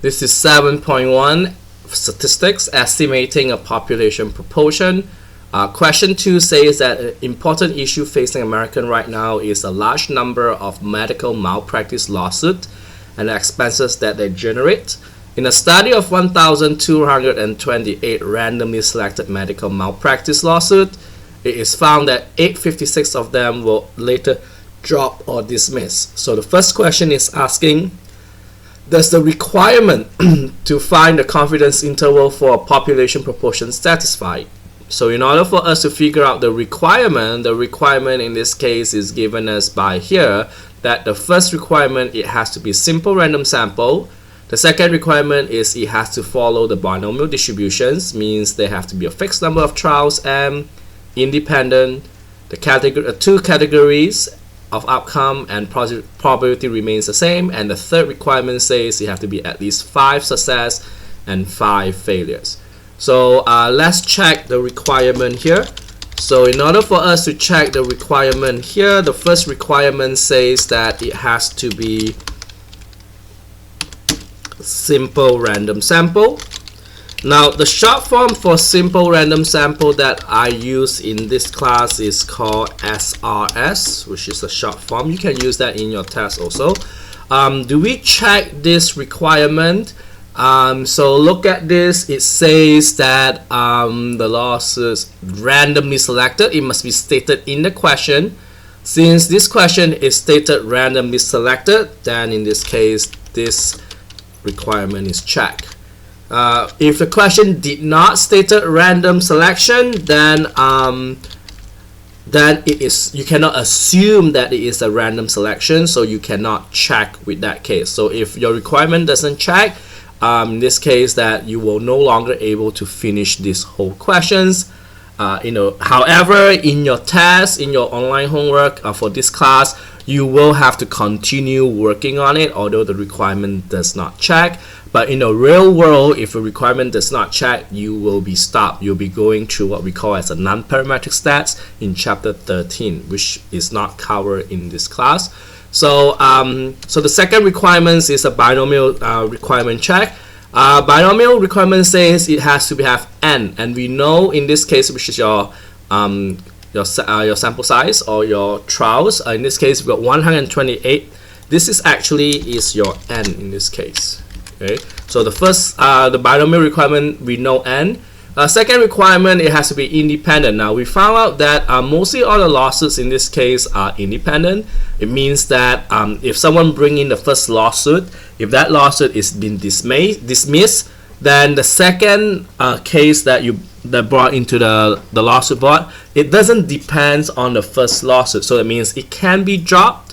This is 7.1 statistics, estimating a population proportion. Question 2 says that an important issue facing Americans right now is a large number of medical malpractice lawsuits and the expenses that they generate. In a study of 1,228 randomly selected medical malpractice lawsuits, it is found that 856 of them will later drop or dismiss. So the first question is asking, does the requirement to find the confidence interval for a population proportion satisfy? So in order for us to figure out the requirement in this case is given us by here, that the first requirement, it has to be simple random sample. The second requirement is it has to follow the binomial distributions, means they have to be a fixed number of trials and independent. The two categories of outcome and probability remains the same, and the third requirement says you have to be at least 5 success and 5 failures. So let's check the requirement here. So in order for us to check the requirement here, the first requirement says that it has to be simple random sample. Now the short form for simple random sample that I use in this class is called SRS, which is the short form. You can use that in your test also. Do we check this requirement? So look at this. It says that the loss is randomly selected. It must be stated in the question. Since this question is stated randomly selected, then in this case this requirement is checked. If the question did not state a random selection, then it is, you cannot assume that it is a random selection, so you cannot check with that case. So if your requirement doesn't check, in this case, that you will no longer able to finish this whole questions. However, in your test, in your online homework for this class, you will have to continue working on it, although the requirement does not check. But in the real world, if a requirement does not check, you will be stopped. You'll be going through what we call as a non-parametric stats in chapter 13, which is not covered in this class. So, so the second requirement is a binomial requirement check. Binomial requirement says it has to have n, and we know in this case, which is your sample size or your trials. In this case, we've got 128. This is your n in this case. Okay, so the first, the binomial requirement, we know n. Second requirement, it has to be independent. Now we found out that mostly all the lawsuits in this case are independent. It means that if someone bring in the first lawsuit, if that lawsuit is been dismissed, then the second case that brought into the lawsuit board, it doesn't depend on the first lawsuit. So that means it can be dropped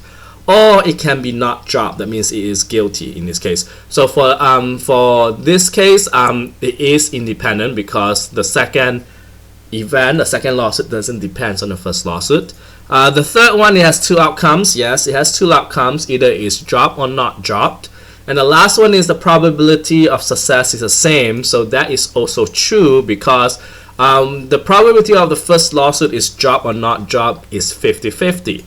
or it can be not dropped. That means it is guilty in this case. So for this case, it is independent because the second event, the second lawsuit doesn't depend on the first lawsuit. The third one, it has 2 outcomes. Yes, it has 2 outcomes. Either it's dropped or not dropped. And the last one is the probability of success is the same. So that is also true because the probability of the first lawsuit is dropped or not dropped is 50-50.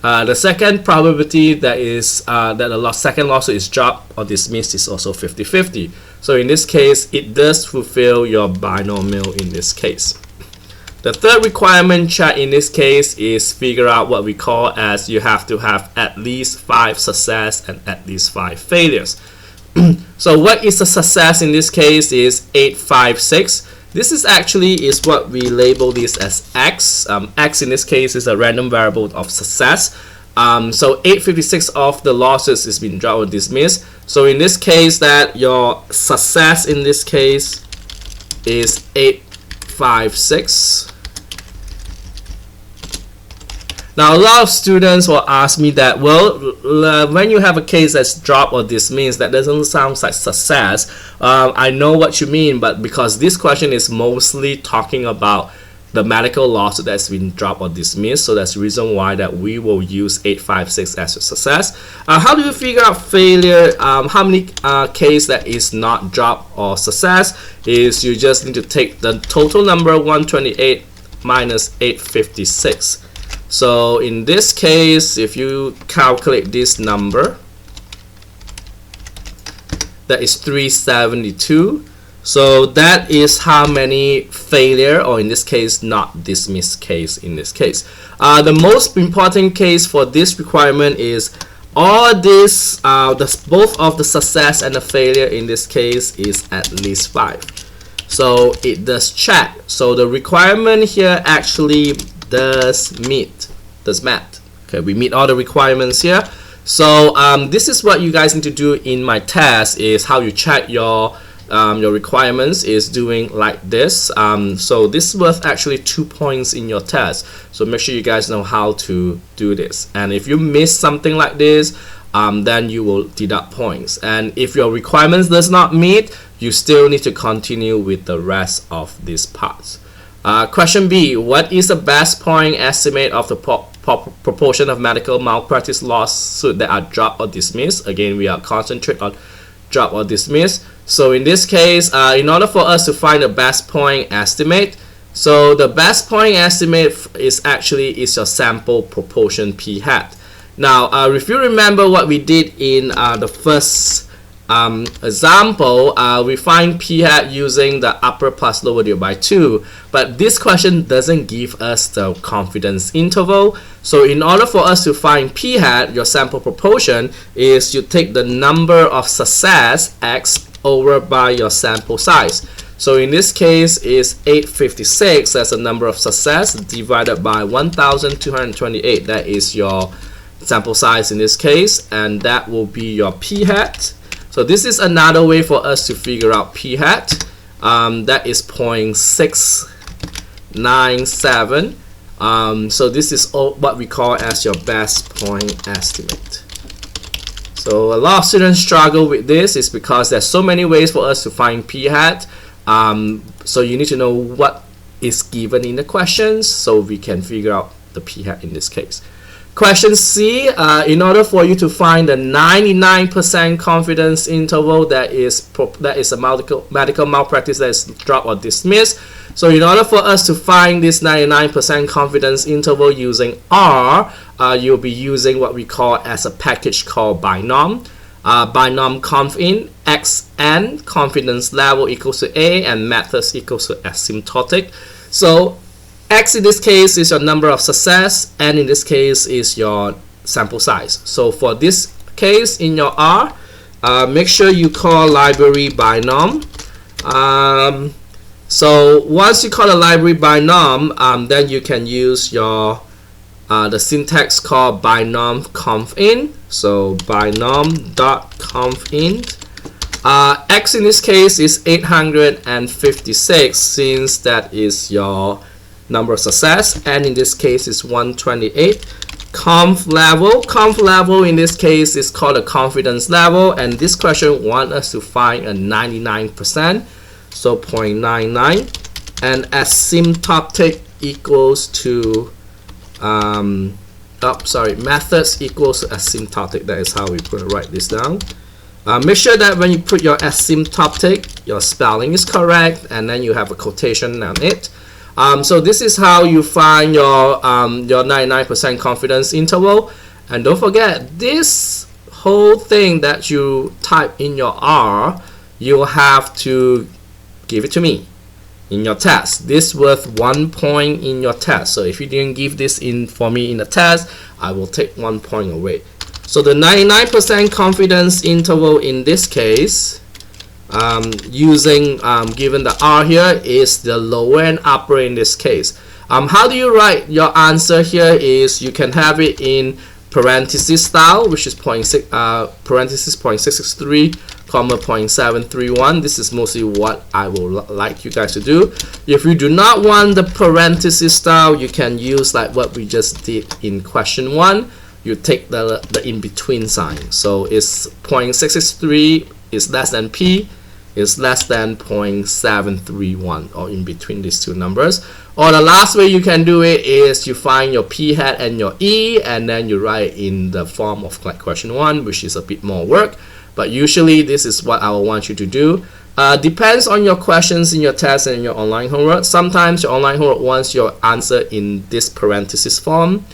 The second probability that the second lawsuit is dropped or dismissed is also 50-50. So in this case, it does fulfill your binomial in this case. The third requirement check in this case is figure out what we call as you have to have at least 5 success and at least 5 failures. So what is a success in this case is 856. This is what we label this as x. X in this case is a random variable of success. So 856 of the lawsuits is being dropped or dismissed. So in this case, that your success in this case is 856. Now a lot of students will ask me that, well, when you have a case that's dropped or dismissed, that doesn't sound like success. I know what you mean, but because this question is mostly talking about the medical lawsuit that's been dropped or dismissed, so that's the reason why that we will use 856 as a success. How do you figure out failure? How many case that is not dropped or success is you just need to take the total number 128 minus 856. So in this case, if you calculate this number, that is 372. So that is how many failure, or in this case not dismissed case in this case. The most important case for this requirement is all this, both of the success and the failure in this case is at least 5. So it does check. So the requirement here actually does meet. Okay, we meet all the requirements here. So this is what you guys need to do in my test, is how you check your requirements is doing like this. So this is worth actually 2 points in your test. So make sure you guys know how to do this. And if you miss something like this, then you will deduct points. And if your requirements does not meet, you still need to continue with the rest of these parts. Question B, what is the best point estimate of the proportion of medical malpractice lawsuits that are dropped or dismissed? Again, we are concentrate on drop or dismiss. So in this case, in order for us to find the best point estimate, so the best point estimate is your sample proportion p hat. Now, if you remember what we did in the first example, we find p hat using the upper plus lower divided by 2, but this question doesn't give us the confidence interval. So in order for us to find p hat, your sample proportion is you take the number of success x over by your sample size. So in this case is 856, that's the number of success, divided by 1228, that is your sample size in this case, and that will be your p hat. So this is another way for us to figure out p hat. That is 0.697. So this is what we call as your best point estimate. So a lot of students struggle with this is because there's so many ways for us to find p hat. So you need to know what is given in the questions so we can figure out the p hat in this case. Question C, in order for you to find the 99% confidence interval that is a medical malpractice that is dropped or dismissed. So in order for us to find this 99% confidence interval using R, you'll be using what we call as a package called binom. Binom confin, xn, confidence level equals to A, and methods equals to asymptotic. So x in this case is your number of success, and in this case is your sample size. So for this case in your R, make sure you call library binom. So once you call a library binom, then you can use your the syntax called binom confin. So binom.confin. X in this case is 856, since that is your number of success, and in this case is 128. Conf level in this case is called a confidence level, and this question wants us to find a 99%, so 0.99, and asymptotic equals to methods equals to asymptotic. That is how we write this down. Make sure that when you put your asymptotic, your spelling is correct, and then you have a quotation on it. So this is how you find your 99% confidence interval. And don't forget, this whole thing that you type in your R, you'll have to give it to me in your test. This is worth 1 point in your test. So if you didn't give this in for me in the test, I will take 1 point away. So the 99% confidence interval in this case, using given the R here, is the lower and upper in this case. How do you write your answer here is you can have it in parenthesis style, which is parenthesis 0.663, comma 0.731. This is mostly what I will like you guys to do. If you do not want the parenthesis style, you can use like what we just did in question 1. You take the in-between sign. So it's 0.663 is less than P, is less than 0.731, or in between these two numbers. Or the last way you can do it is you find your P hat and your E, and then you write in the form of like question 1, which is a bit more work. But usually this is what I will want you to do. Depends on your questions in your test and your online homework. Sometimes your online homework wants your answer in this parenthesis form.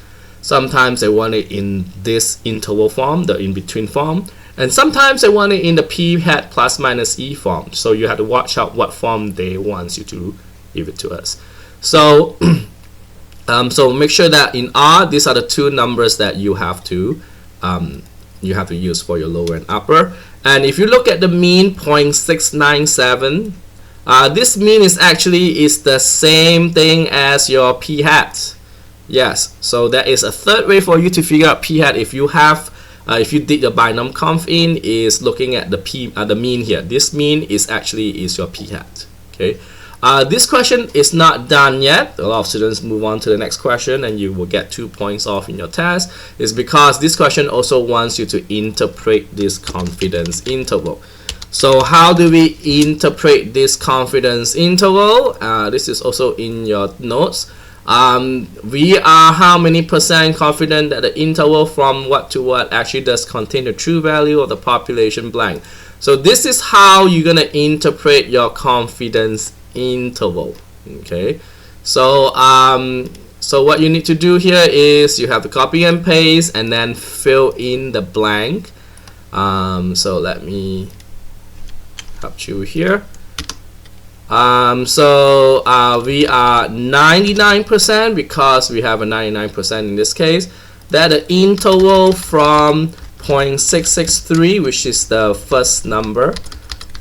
Sometimes they want it in this interval form, the in-between form. And sometimes they want it in the p hat plus minus e form, so you have to watch out what form they want you to give it to us. So so make sure that in R, these are the two numbers that you have to use for your lower and upper. And if you look at the mean 0.697, this mean is actually the same thing as your p hat. Yes, so that is a third way for you to figure out p hat. If you have if you did your binom conf in, is looking at the mean here. This mean is your p hat. Okay. This question is not done yet. A lot of students move on to the next question and you will get 2 points off in your test. It's because this question also wants you to interpret this confidence interval. So how do we interpret this confidence interval? This is also in your notes. We are how many percent confident that the interval from what to what actually does contain the true value of the population blank. So this is how you're going to interpret your confidence interval. Okay, so so what you need to do here is you have to copy and paste and then fill in the blank. So let me help you here. So we are 99% because we have a 99% in this case, that the interval from 0.663, which is the first number,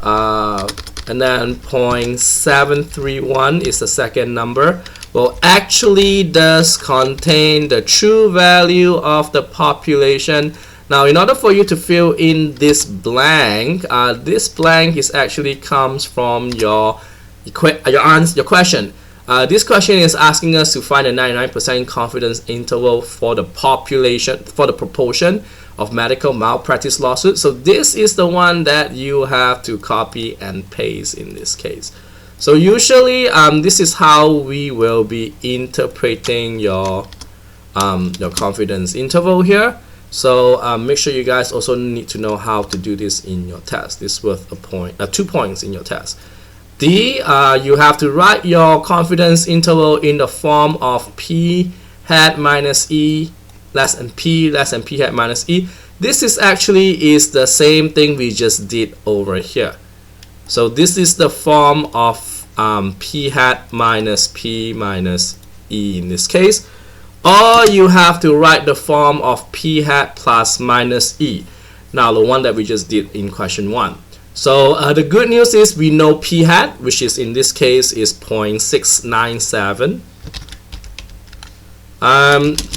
and then 0.731 is the second number, well, actually does contain the true value of the population. Now, in order for you to fill in this blank is actually comes from your question. This question is asking us to find a 99% confidence interval for the population, for the proportion of medical malpractice lawsuits. So this is the one that you have to copy and paste in this case. So usually this is how we will be interpreting your confidence interval here. So make sure you guys also need to know how to do this in your test. This is worth 2 points in your test. D, you have to write your confidence interval in the form of p hat minus e less than p hat minus e. This is the same thing we just did over here. So this is the form of p hat minus p minus e in this case. Or you have to write the form of p hat plus minus e. Now the one that we just did in question 1. So the good news is we know p hat, which is in this case is 0.697.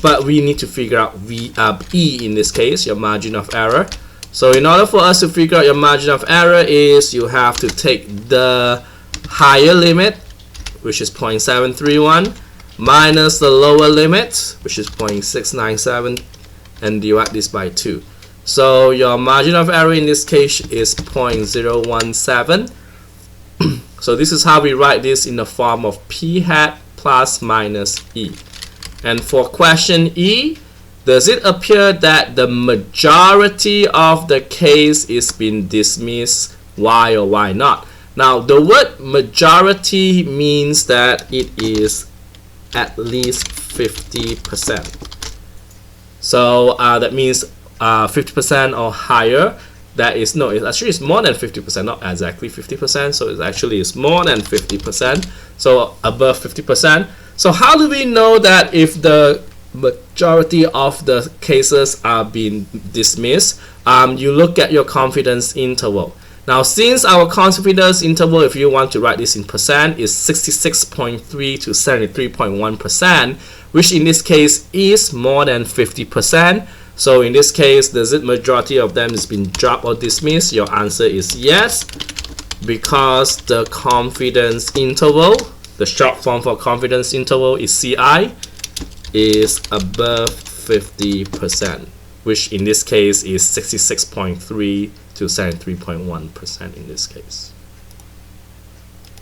But we need to figure out E in this case, your margin of error. So in order for us to figure out your margin of error is you have to take the higher limit, which is 0.731, minus the lower limit, which is 0.697, and divide this by 2. So your margin of error in this case is 0.017. So this is how we write this in the form of p hat plus minus e. And for question E, does it appear that the majority of the case is been dismissed? Why or why not? Now, the word majority means that it is at least 50%. So that means 50% or higher. That is no, it actually is more than 50%, not exactly 50%. So it actually is more than 50%. So above 50%. So how do we know that if the majority of the cases are being dismissed? You look at your confidence interval. Now, since our confidence interval, if you want to write this in percent, is 66.3 to 73.1%, which in this case is more than 50%. So in this case, does it majority of them has been dropped or dismissed? Your answer is yes, because the confidence interval, the short form for confidence interval is CI, is above 50%, which in this case is 66.3 to 73.1% in this case.